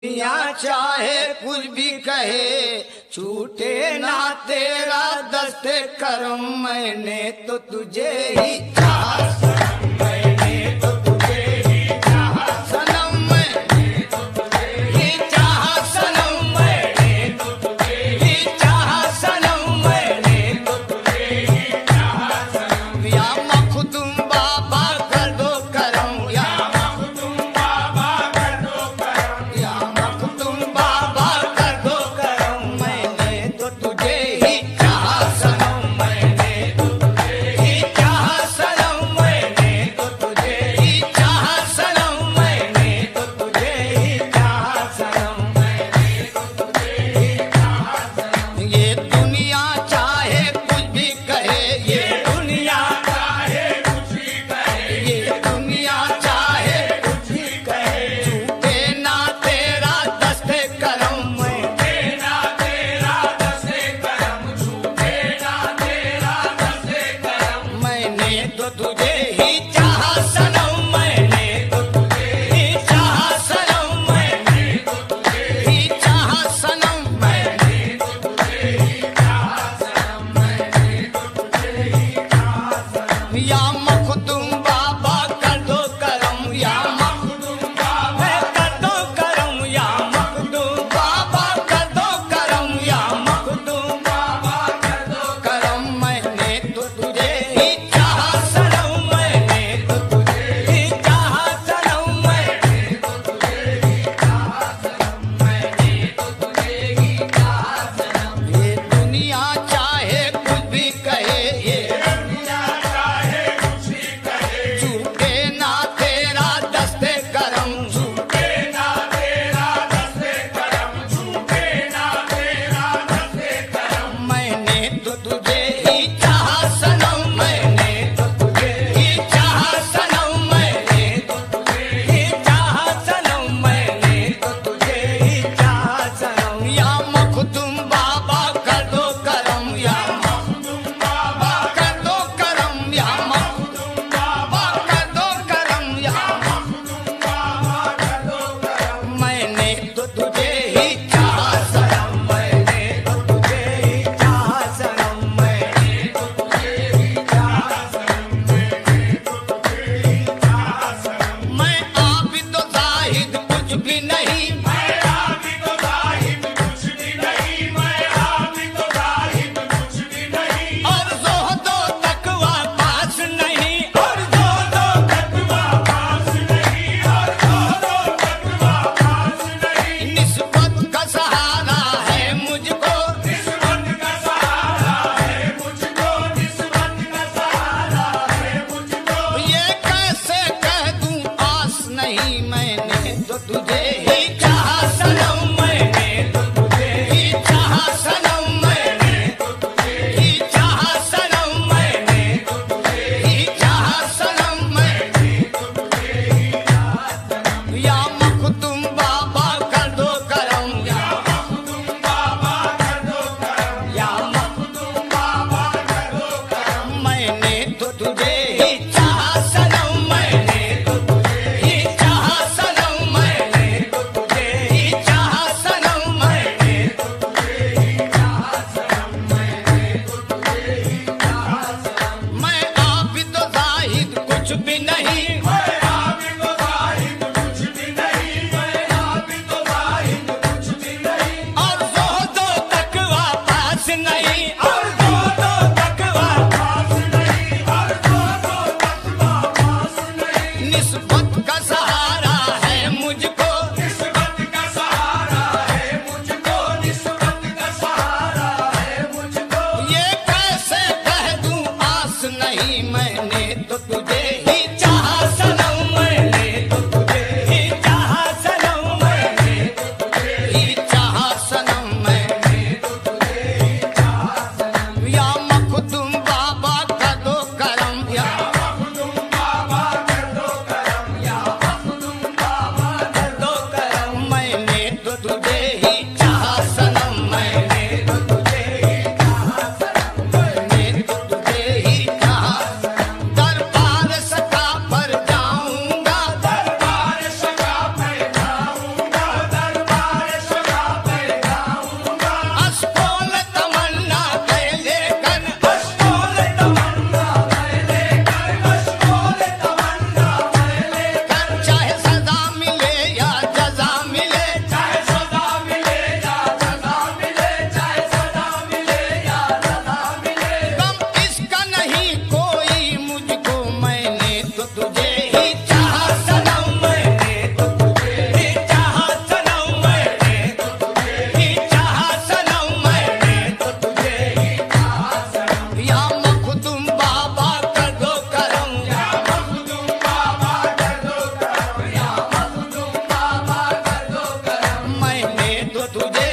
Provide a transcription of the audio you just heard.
दुनिया चाहे कुछ भी कहे, छूटे ना तेरा दस्ते करम। मैंने तो तुझे ही चाहा सनम, मैंने तो तुझे ही चाहा सनम, मैंने तो तुझे ही चाहा सनम, मैंने तो तुझे ही चाहा सनम, मैंने तो तुझे ही चाहा सनम। या मखदूम बाबा कर दो करम, या मखदूम बाबा कर दो करम, या मखदूम बाबा कर दो करम। मैंने तो तुझे ही चाहा सनम, मैंने तो तुझे ही चाहा सनम, मैंने तो तुझे ही चाहा सनम, मैंने तो तुझे ही चाहा सनम, मैंने तो तुझे ही चाहा सनम। ये दुनिया चाहे कुछ भी कहे, ये दुनिया चाहे कुछ भी कहे, ये दुनिया चाहे कुछ भी कहे, झूठे ना तेरा दस्ते करम, झूठे ना तेरा दस्ते करम, झूठे ना तेरा दस्ते करम। मैंने तो तुझे ही चाहा सनम, मैंने तो तुझे ही चाहा सनम, मैंने तो तुझे ही चाहा सनम, मैंने तो तुझे ही चाहा सनम, मैंने तो तुझे ही चाहा सनम। या मखदूम बाबा कर दो करम, या मखदूम बाबा कर दो करम, या मखदूम बाबा कर दो करम, या मखदूम बाबा कर दो करम। मैंने तो तुझे ही चाहा सनम, मैंने तो तुझे ही चाहा सनम, मैंने तो तुझे ही चाहा सनम, मैंने तो तुझे ही चाहा सनम। ये दुनिया चाहे कुछ भी कहे, ये दुनिया चाहे कुछ भी कहे, झूठे ना तेरा दस्ते करम, झूठे ना तेरा दस्ते करम, झूठे ना तेरा दस्ते करम। मैंने तो तुझे ही चाहा सनम, मैंने तो तुझे ही चाहा सनम, मैंने तो तुझे ही चाहा सनम, मैंने तो तुझे ही चाहा सनम। या मखदूम बाबा कर दो करम, या मखदूम बाबा कर दो करम, या मखदूम बाबा कर दो करम, या मखदूम बाबा कर दो करम। मैंने तो तुझे ही चाहा सनम, मैंने तो तुझे ही चाहा सनम, मैंने तो तुझे ही चाहा सनम, मैंने तो तुझे ही चाहा सनम। मैं आबिद तो जाहिद कुछ भी नहीं, मैं आबिद तो जाहिद कुछ भी नहीं, मैं आबिद तो जाहिद कुछ भी नहीं, और ज़ुहदो तकवा पास नहीं, और ज़ुहदो तकवा पास नहीं, और ज़ुहदो तकवा पास नहीं। निस्बत का सहारा है मुझको, निस्बत का सहारा है मुझको, निस्बत का सहारा है मुझको। ये कैसे कह दूं आस नहीं, मैंने तो तुझे ही चाहा सनम, मैंने तो तुझे ही चाहा सनम, मैंने तो तुझे ही चाहा सनम, मैंने तो तुझे ही चाहा सनम, मैंने तो तुझे ही चाहा सनम। या मखदूम बाबा कर दो करम, या मखदूम बाबा कर दो करम, या मखदूम बाबा कर दो करम। मैंने तो तुझे ही चाहा सनम, मैंने तो तुझे ही चाहा सनम, मैंने तो तुझे ही चाहा सनम, मैंने तो तुझे ही चाहा सनम, मैंने तो तुझे ही चाहा सनम। मैं आबिद तो जाहिद कुछ भी नहीं, मैं आबिद तो जाहिद कुछ भी नहीं, मैं आबिद तो जाहिद कुछ भी नहीं, और ज़ुहदो तकवा पास नहीं, और ज़ुहदो तकवा पास नहीं, और ज़ुहदो तकवा पास नहीं। निस्बत का सहारा है मुझको, निस्बत का सहारा है मुझको, निस्बत का सहारा है मुझको। ये कैसे कह दूं आस नहीं, मैंने तो तुझे ही चाहा सनम, मैंने तो तुझे ही चाहा सनम, मैंने तो तुझे ही चाहा सनम, मैंने तो तुझे ही चाहा सनम। या मखदूम बाबा कर दो करम, या मखदूम बाबा कर दो करम, या मखदूम बाबा कर दो करम। मैंने तो तुझे ही चाहा सनम, मैंने तो तुझे ही चाहा सनम, मैंने तो तुझे ही चाहा सनम। दरबार सका पर जाऊंगा, दरबार सका पर जाऊंगा, दरबार तुझे